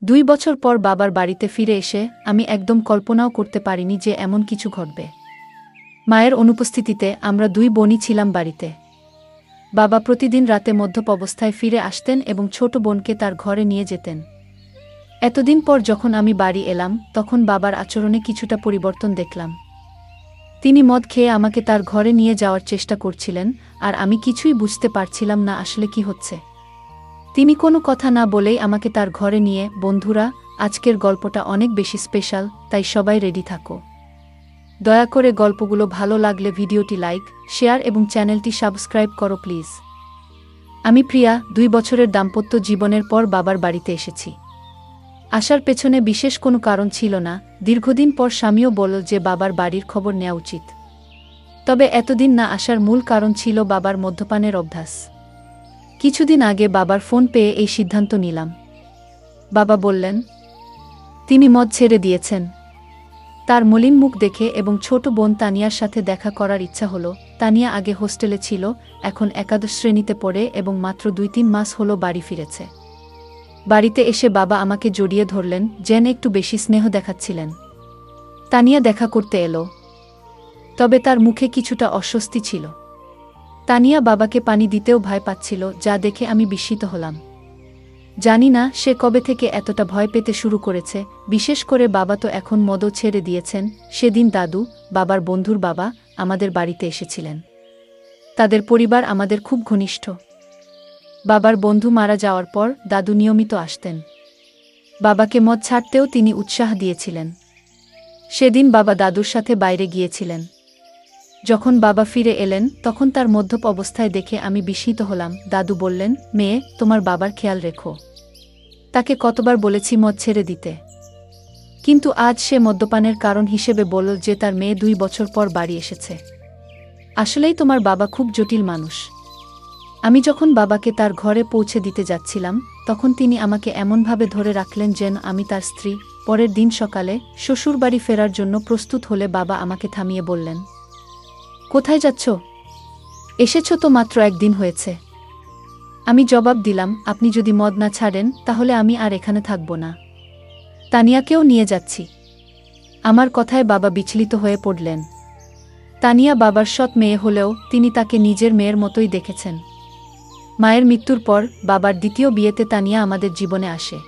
2 বছর পর বাবার বাড়িতে ফিরে এসে আমি একদম কল্পনাও করতে পারিনি যে এমন কিছু ঘটবে। মায়ের অনুপস্থিতিতে আমরা 2 বোনই ছিলাম বাড়িতে। বাবা প্রতিদিন রাতে মদ্যপ অবস্থায় ফিরে আসতেন এবং ছোট বোনকে তার ঘরে নিয়ে যেতেন। এতদিন পর যখন আমি বাড়ি এলাম তখন বাবার আচরণে কিছুটা পরিবর্তন দেখলাম। তিনি মদ খেয়ে আমাকে তার ঘরে নিয়ে যাওয়ার চেষ্টা করছিলেন, আর আমি কিছুই বুঝতে পারছিলাম না আসলে কি হচ্ছে। তিনি কোনো কথা না বলেই আমাকে তার ঘরে নিয়ে। বন্ধুরা, আজকের গল্পটা অনেক বেশি স্পেশাল, তাই সবাই রেডি থাকো। দয়া করে গল্পগুলো ভালো লাগলে ভিডিওটি লাইক, শেয়ার এবং চ্যানেলটি সাবস্ক্রাইব করো প্লিজ। আমি প্রিয়া, 2 বছরের দাম্পত্য জীবনের পর বাবার বাড়িতে এসেছি। আসার পেছনে বিশেষ কোনো কারণ ছিল না। দীর্ঘদিন পর স্বামীও বলল যে বাবার বাড়ির খবর নেওয়া উচিত। তবে এতদিন না আসার মূল কারণ ছিল বাবার মদ্যপানের অভ্যাস। কিছুদিন আগে বাবার ফোন পেয়ে এই সিদ্ধান্ত নিলাম। বাবা বললেন তিনি মদ ছেড়ে দিয়েছেন। তার মলিন মুখ দেখে এবং ছোট বোন তানিয়ার সাথে দেখা করার ইচ্ছা হলো। তানিয়া আগে হোস্টেলে ছিল, এখন একাদশ শ্রেণীতে পড়ে এবং মাত্র 2-3 মাস হলো বাড়ি ফিরেছে। বাড়িতে এসে বাবা আমাকে জড়িয়ে ধরলেন, যেন একটু বেশি স্নেহ দেখাচ্ছিলেন। তানিয়া দেখা করতে এলো, তবে তার মুখে কিছুটা অস্বস্তি ছিল। তানিয়া বাবাকে পানি দিতেও ভয় পাচ্ছিল, যা দেখে আমি বিস্মিত হলাম। জানি না সে কবে থেকে এতটা ভয় পেতে শুরু করেছে। বিশেষ করে বাবা তো এখন মদও ছেড়ে দিয়েছেন। সেদিন দাদু, বাবার বন্ধুর বাবা, আমাদের বাড়িতে এসেছিলেন। তাদের পরিবার আমাদের খুব ঘনিষ্ঠ। বাবার বন্ধু মারা যাওয়ার পর দাদু নিয়মিত আসতেন। বাবাকে মদ ছাড়তেও তিনি উৎসাহ দিয়েছিলেন। সেদিন বাবা দাদুর সাথে বাইরে গিয়েছিলেন। যখন বাবা ফিরে এলেন তখন তার মদ্যপ অবস্থায় দেখে আমি বিস্মিত হলাম। দাদু বললেন, মেয়ে, তোমার বাবার খেয়াল রেখো। তাকে কতবার বলেছি মদ ছেড়ে দিতে, কিন্তু আজ সে মদ্যপানের কারণ হিসেবে বলল যে তার মেয়ে 2 বছর পর বাড়ি এসেছে। আসলেই তোমার বাবা খুব জটিল মানুষ। আমি যখন বাবাকে তার ঘরে পৌঁছে দিতে যাচ্ছিলাম তখন তিনি আমাকে এমনভাবে ধরে রাখলেন যেন আমি তার স্ত্রী। পরের দিন সকালে শ্বশুরবাড়ি ফেরার জন্য প্রস্তুত হলে বাবা আমাকে থামিয়ে বললেন, কোথায় যাচ্ছ? এসেছ তো মাত্র 1 দিন হয়েছে। আমি জবাব দিলাম, আপনি যদি মদ না ছাড়েন তাহলে আমি আর এখানে থাকব না। তানিয়াকেও নিয়ে যাচ্ছি। আমার কথায় বাবা বিচলিত হয়ে পড়লেন। তানিয়া বাবার সৎ মেয়ে হলেও তিনি তাকে নিজের মেয়ের মতোই দেখেছেন। মায়ের মৃত্যুর পর বাবার দ্বিতীয় বিয়েতে তানিয়া আমাদের জীবনে আসে।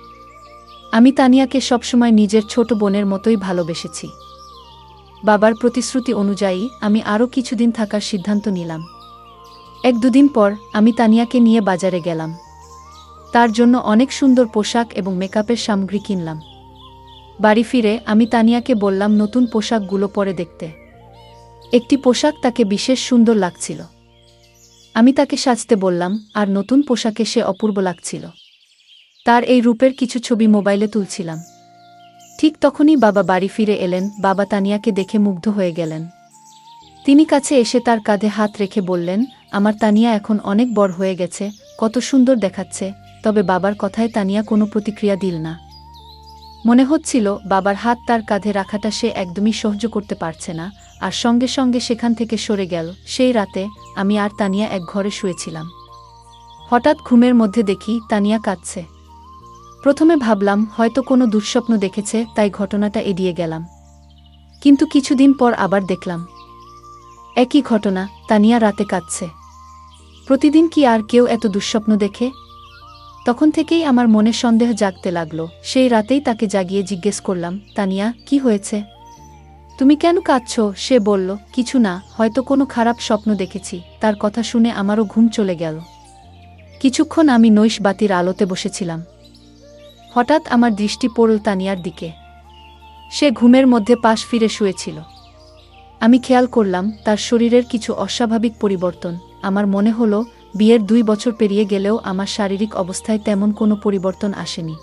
আমি তানিয়াকে সবসময় নিজের ছোট বোনের মতোই ভালোবেসেছি। বাবার প্রতিশ্রুতি অনুযায়ী আমি আরও কিছুদিন থাকার সিদ্ধান্ত নিলাম। 1-2 দিন পর আমি তানিয়াকে নিয়ে বাজারে গেলাম। তার জন্য অনেক সুন্দর পোশাক এবং মেকআপের সামগ্রী কিনলাম। বাড়ি ফিরে আমি তানিয়াকে বললাম নতুন পোশাকগুলো পরে দেখতে। একটি পোশাক তাকে বিশেষ সুন্দর লাগছিল। আমি তাকে সাজতে বললাম, আর নতুন পোশাকে সে অপূর্ব লাগছিল। তার এই রূপের কিছু ছবি মোবাইলে তুলছিলাম। ঠিক তখনই বাবা বাড়ি ফিরে এলেন। বাবা তানিয়াকে দেখে মুগ্ধ হয়ে গেলেন। তিনি কাছে এসে তার কাঁধে হাত রেখে বললেন, আমার তানিয়া এখন অনেক বড় হয়ে গেছে, কত সুন্দর দেখাচ্ছে। তবে বাবার কথায় তানিয়া কোনো প্রতিক্রিয়া দিল না। মনে হচ্ছিল বাবার হাত তার কাঁধে রাখাটা সে একদমই সহ্য করতে পারছে না, আর সঙ্গে সঙ্গে সেখান থেকে সরে গেল। সেই রাতে আমি আর তানিয়া এক ঘরে শুয়েছিলাম। হঠাৎ ঘুমের মধ্যে দেখি তানিয়া কাঁদছে। প্রথমে ভাবলাম হয়তো কোনো দুঃস্বপ্ন দেখেছে, তাই ঘটনাটা এড়িয়ে গেলাম। কিন্তু কিছুদিন পর আবার দেখলাম একই ঘটনা, তানিয়া রাতে কাঁদছে। প্রতিদিন কি আর কেউ এত দুঃস্বপ্ন দেখে? তখন থেকেই আমার মনে সন্দেহ জাগতে লাগলো। সেই রাতেই তাকে জাগিয়ে জিজ্ঞেস করলাম, তানিয়া, কি হয়েছে? তুমি কেন কাঁদছো? সে বলল, কিছু না, হয়তো কোনো খারাপ স্বপ্ন দেখেছি। তার কথা শুনে আমারও ঘুম চলে গেল। কিছুক্ষণ আমি নৈশ বাতির আলোতে বসেছিলাম। হঠাৎ আমার দৃষ্টি পড়ল তানিয়ার দিকে। সে ঘুমের মধ্যে পাশ ফিরে শুয়েছিল। আমি খেয়াল করলাম তার শরীরের কিছু অস্বাভাবিক পরিবর্তন। আমার মনে হলো বিয়ের 2 বছর পেরিয়ে গেলেও আমার শারীরিক অবস্থায় তেমন কোনো পরিবর্তন আসেনি।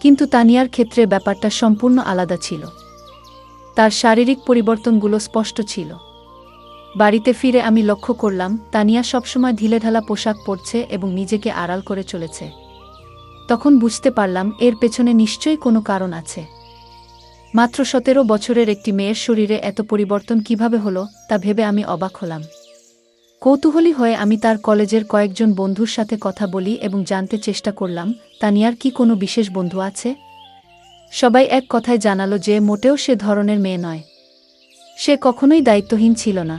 কিন্তু তানিয়ার ক্ষেত্রে ব্যাপারটা সম্পূর্ণ আলাদা ছিল। তার শারীরিক পরিবর্তনগুলো স্পষ্ট ছিল। বাড়িতে ফিরে আমি লক্ষ্য করলাম তানিয়া সবসময় ঢিলেঢালা পোশাক পরছে এবং নিজেকে আড়াল করে চলেছে। তখন বুঝতে পারলাম এর পেছনে নিশ্চয়ই কোনো কারণ আছে। মাত্র 17 বছরের একটি মেয়ের শরীরে এত পরিবর্তন কিভাবে হলো তা ভেবে আমি অবাক হলাম। কৌতূহলী হয়ে আমি তার কলেজের কয়েকজন বন্ধুর সাথে কথা বলি এবং জানতে চেষ্টা করলাম তানিয়ার কি কোনো বিশেষ বন্ধু আছে। সবাই এক কথায় জানালো যে মোটেও সে ধরনের মেয়ে নয়। সে কখনোই দায়িত্বহীন ছিল না।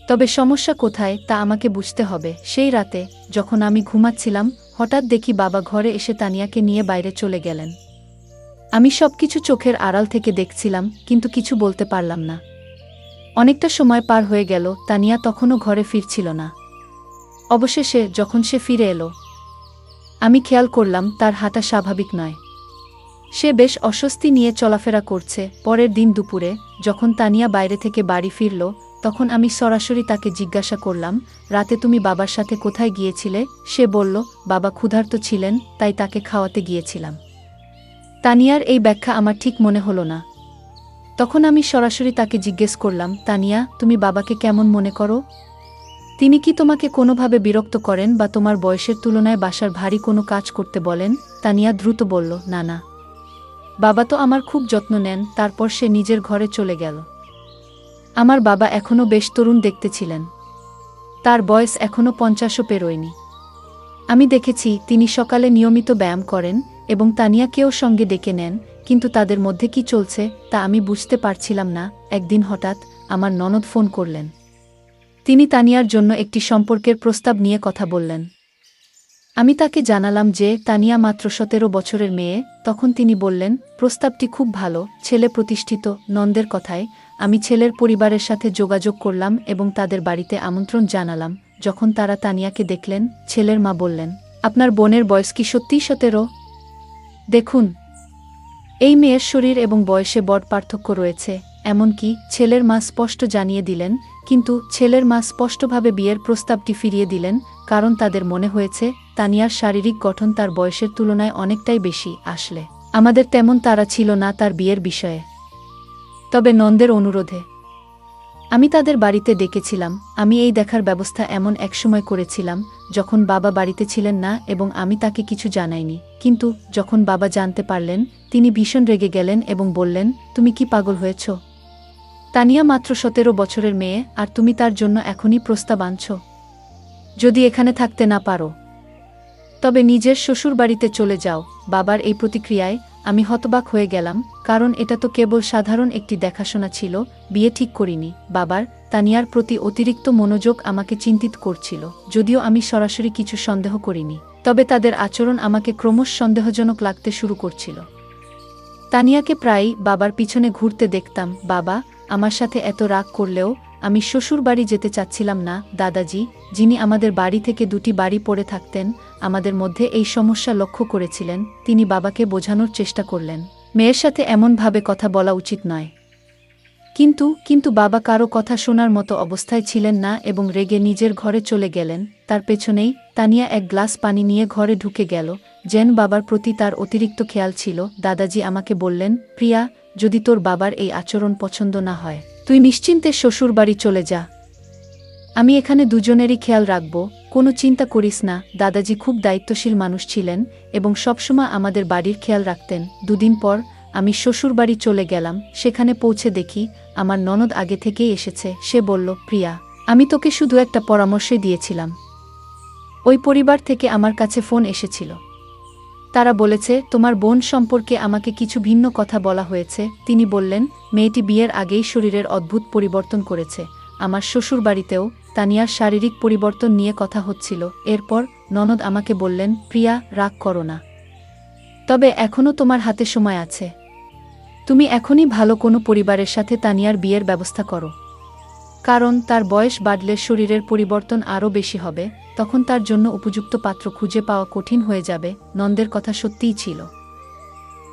তবে সমস্যা কোথায় তা আমাকে বুঝতে হবে। সেই রাতে যখন আমি ঘুমাচ্ছিলাম, হঠাৎ দেখি বাবা ঘরে এসে তানিয়াকে নিয়ে বাইরে চলে গেলেন। আমি সবকিছু চোখের আড়াল থেকে দেখছিলাম, কিন্তু কিছু বলতে পারলাম না। অনেকটা সময় পার হয়ে গেল, তানিয়া তখনও ঘরে ফিরছিল না। অবশেষে যখন সে ফিরে এলো, আমি খেয়াল করলাম তার হাঁটা স্বাভাবিক নয়। সে বেশ অস্বস্তি নিয়ে চলাফেরা করছে। পরের দিন দুপুরে যখন তানিয়া বাইরে থেকে বাড়ি ফিরল, তখন আমি সরাসরি তাকে জিজ্ঞাসা করলাম, রাতে তুমি বাবার সাথে কোথায় গিয়েছিলে? সে বলল, বাবা ক্ষুধার্ত ছিলেন, তাই তাকে খাওয়াতে গিয়েছিলাম। তানিয়ার এই ব্যাখ্যা আমার ঠিক মনে হলো না। তখন আমি সরাসরি তাকে জিজ্ঞেস করলাম, তানিয়া, তুমি বাবাকে কেমন মনে করো? তিনি কি তোমাকে কোনোভাবে বিরক্ত করেন বা তোমার বয়সের তুলনায় বাসার ভারী কোনো কাজ করতে বলেন? তানিয়া দ্রুত বলল, না না, বাবা তো আমার খুব যত্ন নেন। তারপর সে নিজের ঘরে চলে গেল। আমার বাবা এখনও বেশ তরুণ দেখতে ছিলেন। তার বয়স এখনও 50ও পেরোয়নি। আমি দেখেছি তিনি সকালে নিয়মিত ব্যায়াম করেন এবং তানিয়াকেও সঙ্গে ডেকে নেন, কিন্তু তাদের মধ্যে কি চলছে তা আমি বুঝতে পারছিলাম না। একদিন হঠাৎ আমার ননদ ফোন করলেন। তিনি তানিয়ার জন্য একটি সম্পর্কের প্রস্তাব নিয়ে কথা বললেন। আমি তাকে জানালাম যে তানিয়া মাত্র 17 বছরের মেয়ে। তখন তিনি বললেন, প্রস্তাবটি খুব ভালো, ছেলে প্রতিষ্ঠিত। নন্দের কথায় আমি ছেলের পরিবারের সাথে যোগাযোগ করলাম এবং তাদের বাড়িতে আমন্ত্রণ জানালাম। যখন তারা তানিয়াকে দেখলেন, ছেলের মা বললেন, আপনার বোনের বয়স কি সত্যিই 17? দেখুন, এই মেয়ের শরীর এবং বয়সে বড় পার্থক্য রয়েছে। এমনকি ছেলের মা স্পষ্ট জানিয়ে দিলেন, কিন্তু ছেলের মা স্পষ্টভাবে বিয়ের প্রস্তাবটি ফিরিয়ে দিলেন, কারণ তাদের মনে হয়েছে তানিয়ার শারীরিক গঠন তার বয়সের তুলনায় অনেকটাই বেশি। আসলে আমাদের তেমন তাড়া ছিল না তার বিয়ের বিষয়ে। তবে নন্দের অনুরোধে আমি তাদের বাড়িতে ডেকেছিলাম। আমি এই দেখার ব্যবস্থা এমন একসময় করেছিলাম যখন বাবা বাড়িতে ছিলেন না এবং আমি তাকে কিছু জানাইনি। কিন্তু যখন বাবা জানতে পারলেন, তিনি ভীষণ রেগে গেলেন এবং বললেন, তুমি কি পাগল হয়েছ? তানিয়া মাত্র 17 বছরের মেয়ে, আর তুমি তার জন্য এখনই প্রস্তাব আনছ? যদি এখানে থাকতে না পারো, তবে নিজের শ্বশুরবাড়িতে চলে যাও। বাবার এই প্রতিক্রিয়ায় আমি হতবাক হয়ে গেলাম, কারণ এটা তো কেবল সাধারণ একটি দেখাশোনা ছিল। বিয়ে ঠিক করিনি। বাবার তানিয়ার প্রতি অতিরিক্ত মনোযোগ আমাকে চিন্তিত করছিল। যদিও আমি সরাসরি কিছু সন্দেহ করিনি, তবে তাদের আচরণ আমাকে ক্রমশ সন্দেহজনক লাগতে শুরু করছিল। তানিয়াকে প্রায়ই বাবার পিছনে ঘুরতে দেখতাম। বাবা আমার সাথে এত রাগ করলেও আমি শ্বশুর বাড়ি যেতে চাচ্ছিলাম না। দাদাজি, যিনি আমাদের বাড়ি থেকে 2টি বাড়ি পড়ে থাকতেন, আমাদের মধ্যে এই সমস্যা লক্ষ্য করেছিলেন। তিনি বাবাকে বোঝানোর চেষ্টা করলেন, মেয়ের সাথে এমনভাবে কথা বলা উচিত নয়। কিন্তু বাবা কারো কথা শোনার মতো অবস্থায় ছিলেন না এবং রেগে নিজের ঘরে চলে গেলেন। তার পেছনেই তানিয়া এক গ্লাস পানি নিয়ে ঘরে ঢুকে গেল, যেন বাবার প্রতি তার অতিরিক্ত খেয়াল ছিল। দাদাজি আমাকে বললেন, প্রিয়া, যদি তোর বাবার এই আচরণ পছন্দ না হয়, তুই নিশ্চিন্তে শ্বশুর বাড়ি চলে যা। আমি এখানে দুজনেরই খেয়াল রাখব, কোনো চিন্তা করিস না। দাদাজি খুব দায়িত্বশীল মানুষ ছিলেন এবং সবসময় আমাদের বাড়ির খেয়াল রাখতেন। 2 দিন পর আমি শ্বশুরবাড়ি চলে গেলাম। সেখানে পৌঁছে দেখি আমার ননদ আগে থেকেই এসেছে। সে বলল, প্রিয়া, আমি তোকে শুধু একটা পরামর্শই দিয়েছিলাম। ওই পরিবার থেকে আমার কাছে ফোন এসেছিল। তারা বলেছে তোমার বোন সম্পর্কে আমাকে কিছু ভিন্ন কথা বলা হয়েছে। তিনি বললেন, মেয়েটি বিয়ের আগেই শরীরের অদ্ভুত পরিবর্তন করেছে। আমার শ্বশুরবাড়িতেও তানিয়ার শারীরিক পরিবর্তন নিয়ে কথা হচ্ছিল। এরপর ননদ আমাকে বললেন, প্রিয়া, রাগ করো না, তবে এখনও তোমার হাতে সময় আছে। তুমি এখনই ভালো কোনো পরিবারের সাথে তানিয়ার বিয়ের ব্যবস্থা করো, কারণ তার বয়স বাড়লে শরীরের পরিবর্তন আরও বেশি হবে। তখন তার জন্য উপযুক্ত পাত্র খুঁজে পাওয়া কঠিন হয়ে যাবে। নন্দের কথা সত্যিই ছিল।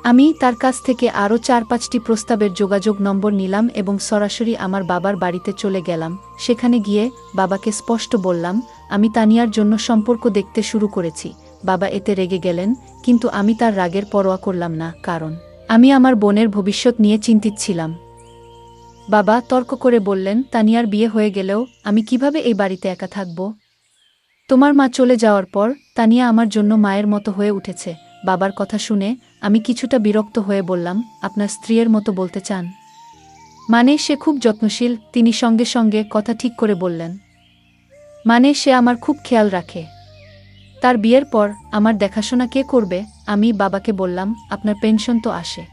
আমি তার কাছ থেকে আরও 4-5টি প্রস্তাবের যোগাযোগ নম্বর নিলাম এবং সরাসরি আমার বাবার বাড়িতে চলে গেলাম। সেখানে গিয়ে বাবাকে স্পষ্ট বললাম, আমি তানিয়ার জন্য সম্পর্ক দেখতে শুরু করেছি। বাবা এতে রেগে গেলেন, কিন্তু আমি তার রাগের পরোয়া করলাম না, কারণ আমি আমার বোনের ভবিষ্যৎ নিয়ে চিন্তিত ছিলাম। বাবা তর্ক করে বললেন, তানিয়ার বিয়ে হয়ে গেলেও আমি কিভাবে এই বাড়িতে একা থাকব? তোমার মা চলে যাওয়ার পর তানিয়া আমার জন্য মায়ের মতো হয়ে উঠেছে। বাবার কথা শুনে আমি কিছুটা বিরক্ত হয়ে বললাম, আপনার স্ত্রীর মতো বলতে চান? মানে সে খুব যত্নশীল। তিনি সঙ্গে সঙ্গে কথা ঠিক করে বললেন, মানে সে আমার খুব খেয়াল রাখে। তার বিয়ের পর আমার দেখাশোনা কে করবে? আমি বাবাকে বললাম, আপনার পেনশন তো আসে,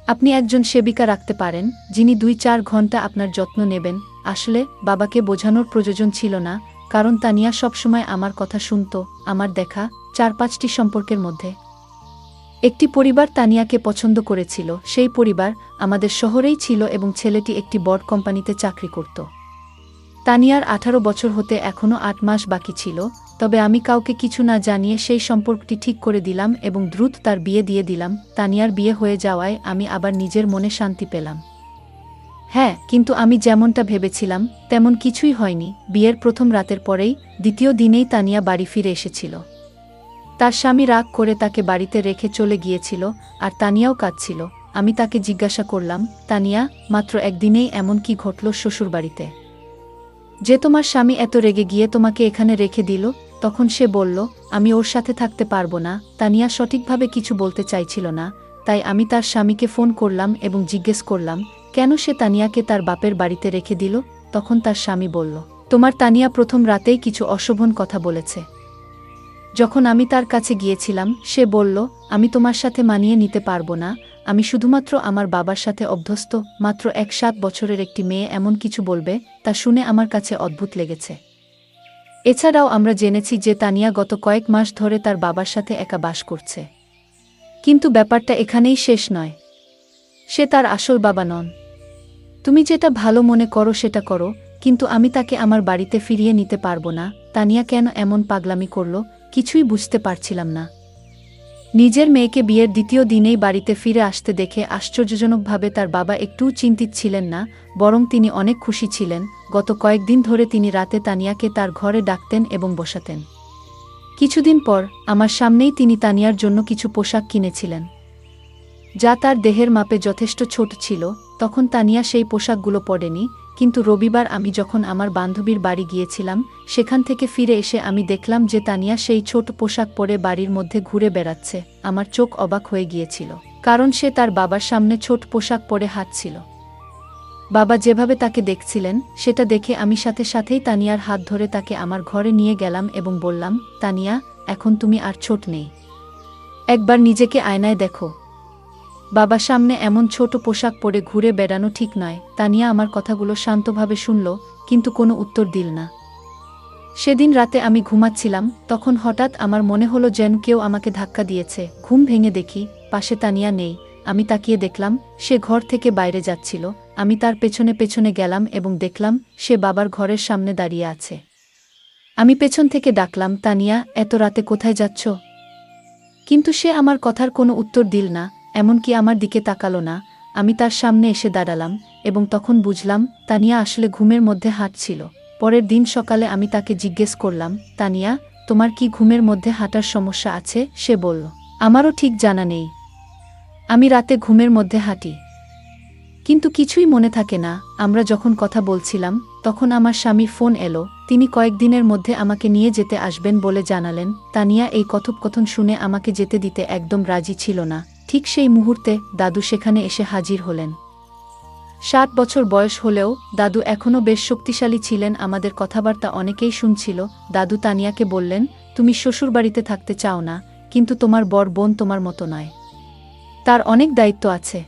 আপনি একজন সেবিকা রাখতে পারেন যিনি 2-4 ঘন্টা আপনার যত্ন নেবেন। আসলে বাবাকে বোঝানোর প্রয়োজন ছিল না, কারণ তানিয়া সবসময় আমার কথা শুনত। আমার দেখা 4-5টি সম্পর্কের মধ্যে একটি পরিবার তানিয়াকে পছন্দ করেছিল। সেই পরিবার আমাদের শহরেই ছিল এবং ছেলেটি একটি বড় কোম্পানিতে চাকরি করত। তানিয়ার 18 বছর হতে এখনও 8 মাস বাকি ছিল, তবে আমি কাউকে কিছু না জানিয়ে সেই সম্পর্কটি ঠিক করে দিলাম এবং দ্রুত তার বিয়ে দিয়ে দিলাম। তানিয়ার বিয়ে হয়ে যাওয়ায় আমি আবার নিজের মনে শান্তি পেলাম। হ্যাঁ, কিন্তু আমি যেমনটা ভেবেছিলাম তেমন কিছুই হয়নি। বিয়ের প্রথম রাতের পরেই দ্বিতীয় দিনেই তানিয়া বাড়ি ফিরে এসেছিল। তার স্বামী রাগ করে তাকে বাড়িতে রেখে চলে গিয়েছিল, আর তানিয়াও কাঁদছিল। আমি তাকে জিজ্ঞাসা করলাম, তানিয়া, মাত্র একদিনেই এমন কি ঘটল শ্বশুরবাড়িতে যে তোমার স্বামী এত রেগে গিয়ে তোমাকে এখানে রেখে দিল? তখন সে বলল, আমি ওর সাথে থাকতে পারবো না। তানিয়া সঠিকভাবে কিছু বলতে চাইছিল না, তাই আমি তার স্বামীকে ফোন করলাম এবং জিজ্ঞেস করলাম কেন সে তানিয়াকে তার বাপের বাড়িতে রেখে দিল। তখন তার স্বামী বলল, তোমার তানিয়া প্রথম রাতেই কিছু অশোভন কথা বলেছে। যখন আমি তার কাছে গিয়েছিলাম সে বলল, আমি তোমার সাথে মানিয়ে নিতে পারবো না, আমি শুধুমাত্র আমার বাবার সাথে অভ্যস্ত। মাত্র 7 বছরের একটি মেয়ে এমন কিছু বলবে, তা শুনে আমার কাছে অদ্ভুত লেগেছে। এছাড়াও আমরা জেনেছি যে তানিয়া গত কয়েক মাস ধরে তার বাবার সাথে একা বাস করছে। কিন্তু ব্যাপারটা এখানেই শেষ নয়। সে তার আসল বাবা নন। তুমি যেটা ভালো মনে করো সেটা করো, কিন্তু আমি তাকে আমার বাড়িতে ফিরিয়ে নিতে পারবো না। তানিয়া কেন এমন পাগলামি করল কিছুই বুঝতে পারছিলাম না। নিজের মেয়েকে বিয়ের দ্বিতীয় দিনেই বাড়িতে ফিরে আসতে দেখে আশ্চর্যজনকভাবে তার বাবা একটুও চিন্তিত ছিলেন না, বরং তিনি অনেক খুশি ছিলেন। গত কয়েকদিন ধরে তিনি রাতে তানিয়াকে তার ঘরে ডাকতেন এবং বসাতেন। কিছুদিন পর আমার সামনেই তিনি তানিয়ার জন্য কিছু পোশাক কিনেছিলেন, যা তার দেহের মাপে যথেষ্ট ছোট ছিল। তখন তানিয়া সেই পোশাকগুলো পরেনি, কিন্তু রবিবার আমি যখন আমার বান্ধবীর বাড়ি গিয়েছিলাম সেখান থেকে ফিরে এসে আমি দেখলাম যে তানিয়া সেই ছোট পোশাক পরে বাড়ির মধ্যে ঘুরে বেড়াচ্ছে। আমার চোখ অবাক হয়ে গিয়েছিল, কারণ সে তার বাবার সামনে ছোট পোশাক পরে হাঁটছিল। বাবা যেভাবে তাকে দেখছিলেন সেটা দেখে আমি সাথে সাথেই তানিয়ার হাত ধরে তাকে আমার ঘরে নিয়ে গেলাম এবং বললাম, তানিয়া, এখন তুমি আর ছোট নেই, একবার নিজেকে আয়নায় দেখো। বাবার সামনে এমন ছোট পোশাক পরে ঘুরে বেড়ানো ঠিক নয়। তানিয়া আমার কথাগুলো শান্তভাবে শুনল, কিন্তু কোনো উত্তর দিল না। সেদিন রাতে আমি ঘুমাচ্ছিলাম, তখন হঠাৎ আমার মনে হলো যেন কেউ আমাকে ধাক্কা দিয়েছে। ঘুম ভেঙে দেখি পাশে তানিয়া নেই। আমি তাকিয়ে দেখলাম সে ঘর থেকে বাইরে যাচ্ছিল। আমি তার পেছনে পেছনে গেলাম এবং দেখলাম সে বাবার ঘরের সামনে দাঁড়িয়ে আছে। আমি পেছন থেকে ডাকলাম, তানিয়া, এত রাতে কোথায় যাচ্ছ? কিন্তু সে আমার কথার কোনো উত্তর দিল না, এমনকি আমার দিকে তাকালো না। আমি তার সামনে এসে দাঁড়ালাম এবং তখন বুঝলাম তানিয়া আসলে ঘুমের মধ্যে হাঁটছিল। পরের দিন সকালে আমি তাকে জিজ্ঞেস করলাম, তানিয়া, তোমার কি ঘুমের মধ্যে হাঁটার সমস্যা আছে? সে বলল, আমারও ঠিক জানা নেই, আমি রাতে ঘুমের মধ্যে হাঁটি, কিন্তু কিছুই মনে থাকে না। আমরা যখন কথা বলছিলাম তখন আমার স্বামীর ফোন এলো। তিনি কয়েকদিনের মধ্যে আমাকে নিয়ে যেতে আসবেন বলে জানালেন। তানিয়া এই কথোপকথন শুনে আমাকে যেতে দিতে একদম রাজি ছিল না। ঠিক সেই মুহূর্তে দাদু সেখানে এসে হাজির হলেন। 7 বছর বয়স হলেও দাদু এখনও বেশ শক্তিশালী ছিলেন। আমাদের কথাবার্তা অনেকেই শুনছিল। দাদু তানিয়াকে বললেন, তুমি শ্বশুরবাড়িতে থাকতে চাও না, কিন্তু তোমার বড় বোন তোমার মতো নয়, তার অনেক দায়িত্ব আছে।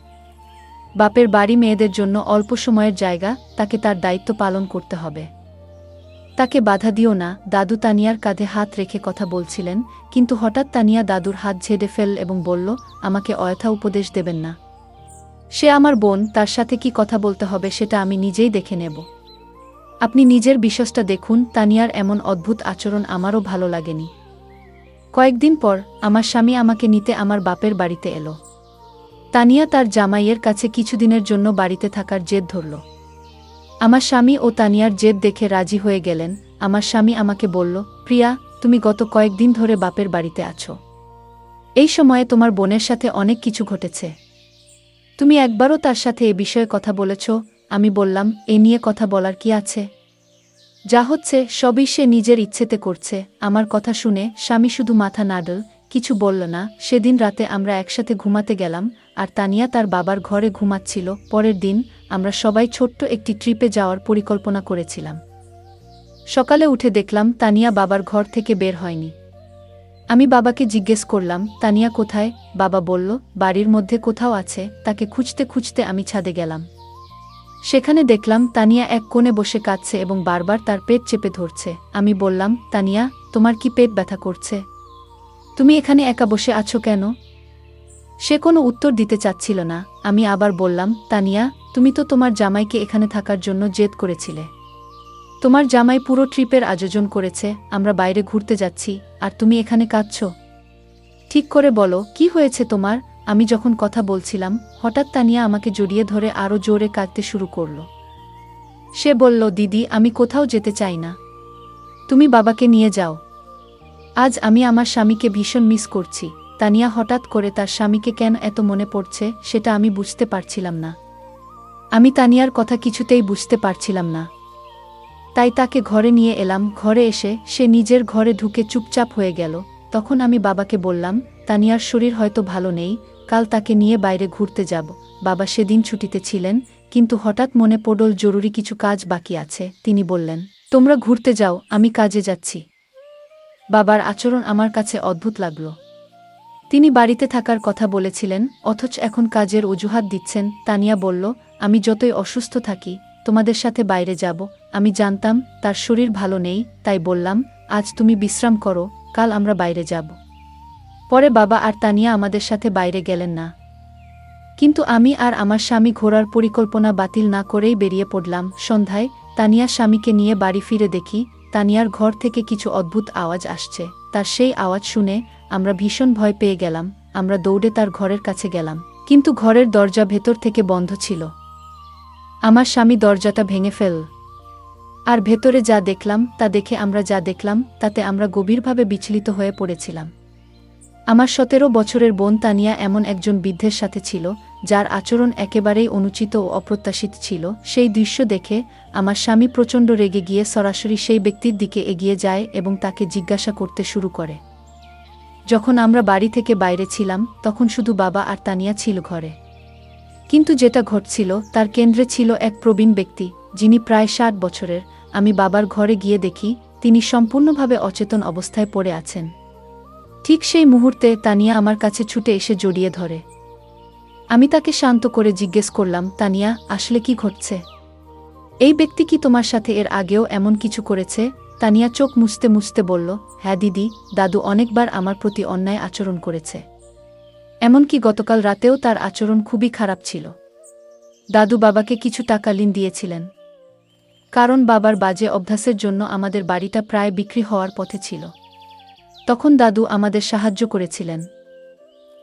বাপের বাড়ি মেয়েদের জন্য অল্প সময়ের জায়গা, তাকে তার দায়িত্ব পালন করতে হবে, তাকে বাধা দিও না। দাদু তানিয়ার কাঁধে হাত রেখে কথা বলছিলেন, কিন্তু হঠাৎ তানিয়া দাদুর হাত ঝেড়ে ফেল এবং বলল, আমাকে অযথা উপদেশ দেবেন না, সে আমার বোন, তার সাথে কি কথা বলতে হবে সেটা আমি নিজেই দেখে নেব। আপনি নিজের বিশ্বাসটা দেখুন। তানিয়ার এমন অদ্ভুত আচরণ আমারও ভালো লাগেনি। কয়েকদিন পর আমার স্বামী আমাকে নিতে আমার বাপের বাড়িতে এলো। তানিয়া তার জামাইয়ের কাছে কিছুদিনের জন্য বাড়িতে থাকার জেদ ধরল। আমার স্বামী ও তানিয়ার জেদ দেখে রাজি হয়ে গেলেন। আমার স্বামী আমাকে বলল, প্রিয়া, তুমি গত কয়েকদিন ধরে বাপের বাড়িতে আছো। এই সময়ে তোমার বোনের সাথে অনেক কিছু ঘটেছে। তুমি একবারও তার সাথে এ বিষয়ে কথা বলেছ? আমি বললাম, এ নিয়ে কথা বলার কি আছে? যা হচ্ছে সবই সে নিজের ইচ্ছেতে করছে। আমার কথা শুনে স্বামী শুধু মাথা নাড়ল, কিছু বলল না। সেদিন রাতে আমরা একসাথে ঘুমাতে গেলাম, আর তানিয়া তার বাবার ঘরে ঘুমাচ্ছিল। পরের দিন আমরা সবাই ছোট্ট একটি ট্রিপে যাওয়ার পরিকল্পনা করেছিলাম। সকালে উঠে দেখলাম তানিয়া বাবার ঘর থেকে বের হয়নি। আমি বাবাকে জিজ্ঞেস করলাম, তানিয়া কোথায়? বাবা বলল, বাড়ির মধ্যে কোথাও আছে। তাকে খুঁজতে খুঁজতে আমি ছাদে গেলাম। সেখানে দেখলাম তানিয়া এক কোণে বসে কাঁদছে এবং বারবার তার পেট চেপে ধরছে। আমি বললাম, তানিয়া, তোমার কি পেট ব্যথা করছে? তুমি এখানে একা বসে আছো কেন? সে কোনো উত্তর দিতে চাচ্ছিল না। আমি আবার বললাম, তানিয়া, তুমি তো তোমার জামাইকে এখানে থাকার জন্য জেদ করেছিলে। তোমার জামাই পুরো ট্রিপের আয়োজন করেছে, আমরা বাইরে ঘুরতে যাচ্ছি, আর তুমি এখানে কাঁদছো। ঠিক করে বলো, কি হয়েছে তোমার? আমি যখন কথা বলছিলাম, হঠাৎ তানিয়া আমাকে জড়িয়ে ধরে আরও জোরে কাঁদতে শুরু করল। সে বলল, দিদি, আমি কোথাও যেতে চাই না। তুমি বাবাকে নিয়ে যাও। আজ আমি আমার স্বামীকে ভীষণ মিস করছি। তানিয়া হঠাৎ করে তার স্বামীকে কেন এত মনে পড়ছে সেটা আমি বুঝতে পারছিলাম না। আমি তানিয়ার কথা কিছুতেই বুঝতে পারছিলাম না। তাই তাকে ঘরে নিয়ে এলাম। ঘরে এসে সে নিজের ঘরে ঢুকে চুপচাপ হয়ে গেল। তখন আমি বাবাকে বললাম, তানিয়ার শরীর হয়তো ভালো নেই, কাল তাকে নিয়ে বাইরে ঘুরতে যাব। বাবা সেদিন ছুটিতে ছিলেন, কিন্তু হঠাৎ মনে পড়ল জরুরি কিছু কাজ বাকি আছে। তিনি বললেন, তোমরা ঘুরতে যাও, আমি কাজে যাচ্ছি। বাবার আচরণ আমার কাছে অদ্ভুত লাগল। তিনি বাড়িতে থাকার কথা বলেছিলেন, অথচ এখন কাজের অজুহাত দিচ্ছেন। তানিয়া বলল, আমি যতই অসুস্থ থাকি, তোমাদের সাথে বাইরে যাব। আমি জানতাম তার শরীর ভালো নেই, তাই বললাম, আজ তুমি বিশ্রাম করো, কাল আমরা বাইরে যাব। পরে বাবা আর তানিয়া আমাদের সাথে বাইরে গেলেন না। কিন্তু আমি আর আমার স্বামী ঘোরার পরিকল্পনা বাতিল না করেই বেরিয়ে পড়লাম। সন্ধ্যায় তানিয়া স্বামীকে নিয়ে বাড়ি ফিরে দেখি তানিয়ার ঘর থেকে কিছু অদ্ভুত আওয়াজ আসছে। তার সেই আওয়াজ শুনে আমরা ভীষণ ভয় পেয়ে গেলাম। আমরা দৌড়ে তার ঘরের কাছে গেলাম, কিন্তু ঘরের দরজা ভেতর থেকে বন্ধ ছিল। আমার স্বামী দরজাটা ভেঙে ফেলল, আর ভেতরে যা দেখলাম তা দেখে আমরা যা দেখলাম তাতে আমরা গভীরভাবে বিচলিত হয়ে পড়েছিলাম। আমার 17 বছরের বোন তানিয়া এমন একজন বৃদ্ধের সাথে ছিল, যার আচরণ একেবারেই অনুচিত ও অপ্রত্যাশিত ছিল। সেই দৃশ্য দেখে আমার স্বামী প্রচণ্ড রেগে গিয়ে সরাসরি সেই ব্যক্তির দিকে এগিয়ে যায় এবং তাকে জিজ্ঞাসা করতে শুরু করে। যখন আমরা বাড়ি থেকে বাইরে ছিলাম, তখন শুধু বাবা আর তানিয়া ছিল ঘরে। কিন্তু যেটা ঘটছিল তার কেন্দ্রে ছিল এক প্রবীণ ব্যক্তি, যিনি প্রায় 60 বছরের। আমি বাবার ঘরে গিয়ে দেখি তিনি সম্পূর্ণভাবে অচেতন অবস্থায় পড়ে আছেন। ঠিক সেই মুহূর্তে তানিয়া আমার কাছে ছুটে এসে জড়িয়ে ধরে। আমি তাকে শান্ত করে জিজ্ঞেস করলাম, তানিয়া, আসলে কি ঘটছে? এই ব্যক্তি কি তোমার সাথে এর আগেও এমন কিছু করেছে? তানিয়া চোখ মুছতে মুছতে বলল, হ্যাঁ দিদি, দাদু অনেকবার আমার প্রতি অন্যায় আচরণ করেছে। এমনকি গতকাল রাতেও তার আচরণ খুবই খারাপ ছিল। দাদু বাবাকে কিছু টাকা ঋণ দিয়েছিলেন, কারণ বাবার বাজে অভ্যাসের জন্য আমাদের বাড়িটা প্রায় বিক্রি হওয়ার পথে ছিল। তখন দাদু আমাদের সাহায্য করেছিলেন।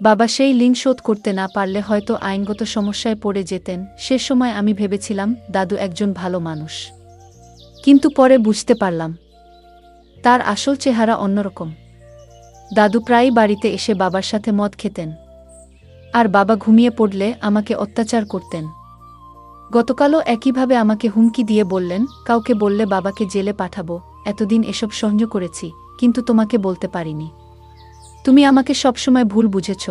বাবা সেই ঋণ শোধ করতে না পারলে হয়তো আইনগত সমস্যায় পড়ে যেতেন। সে সময় আমি ভেবেছিলাম দাদু একজন ভালো মানুষ, কিন্তু পরে বুঝতে পারলাম তার আসল চেহারা অন্যরকম। দাদু প্রায়ই বাড়িতে এসে বাবার সাথে মদ খেতেন, আর বাবা ঘুমিয়ে পড়লে আমাকে অত্যাচার করতেন। গতকালও একইভাবে আমাকে হুমকি দিয়ে বললেন, কাউকে বললে বাবাকে জেলে পাঠাবো। এতদিন এসব সহ্য করেছি, কিন্তু তোমাকে বলতে পারিনি। তুমি আমাকে সবসময় ভুল বুঝেছ,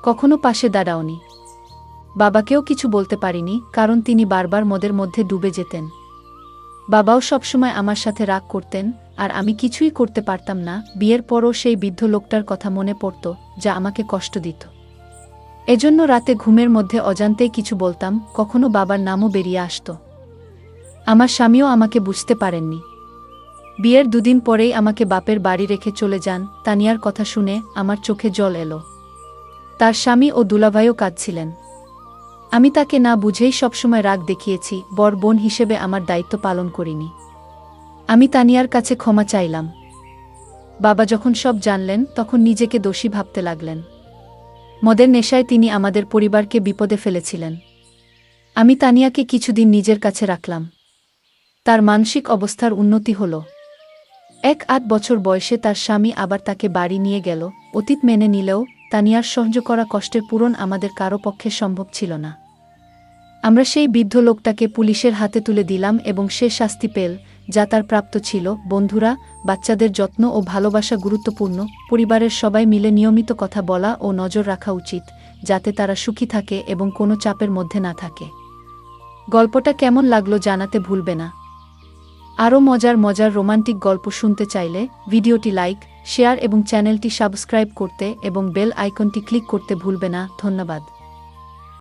কখনো পাশে দাঁড়াওনি। বাবাকেও কিছু বলতে পারিনি, কারণ তিনি বারবার মদের মধ্যে ডুবে যেতেন। বাবাও সবসময় আমার সাথে রাগ করতেন, আর আমি কিছুই করতে পারতাম না। বিয়ের পরও সেই বৃদ্ধ লোকটার কথা মনে পড়ত, যা আমাকে কষ্ট দিত। এজন্য রাতে ঘুমের মধ্যে অজান্তেই কিছু বলতাম, কখনো বাবার নামও বেরিয়ে আসত। আমার স্বামীও আমাকে বুঝতে পারেননি। বিয়ের দুদিন পরেই আমাকে বাপের বাড়ি রেখে চলে যান। তানিয়ার কথা শুনে আমার চোখে জল এলো। তার স্বামী ও দুলাভাইও কাঁদছিলেন। আমি তাকে না বুঝেই সবসময় রাগ দেখিয়েছি, বড় বোন হিসেবে আমার দায়িত্ব পালন করিনি। আমি তানিয়ার কাছে ক্ষমা চাইলাম। বাবা যখন সব জানলেন, তখন নিজেকে দোষী ভাবতে লাগলেন। মদের নেশায় তিনি আমাদের পরিবারকে বিপদে ফেলেছিলেন। আমি তানিয়াকে কিছুদিন নিজের কাছে রাখলাম। তার মানসিক অবস্থার উন্নতি হল। 1-8 বছর বয়সে তার স্বামী আবার তাকে বাড়ি নিয়ে গেল। অতীত মেনে নিলেও তানিয়ার সহ্য করা কষ্টের পূরণ আমাদের কারো পক্ষে সম্ভব ছিল না। আমরা সেই বৃদ্ধ লোকটাকে পুলিশের হাতে তুলে দিলাম এবং সে শাস্তি পেল, যা তার প্রাপ্ত ছিল। বন্ধুরা, বাচ্চাদের যত্ন ও ভালোবাসা গুরুত্বপূর্ণ। পরিবারের সবাই মিলে নিয়মিত কথা বলা ও নজর রাখা উচিত, যাতে তারা সুখী থাকে এবং কোনো চাপের মধ্যে না থাকে। গল্পটা কেমন লাগলো জানাতে ভুলবে না। আরও মজার মজার রোমান্টিক গল্প শুনতে চাইলে ভিডিওটি লাইক, শেয়ার এবং চ্যানেলটি সাবস্ক্রাইব করতে এবং বেল আইকনটি ক্লিক করতে ভুলবে না। ধন্যবাদ।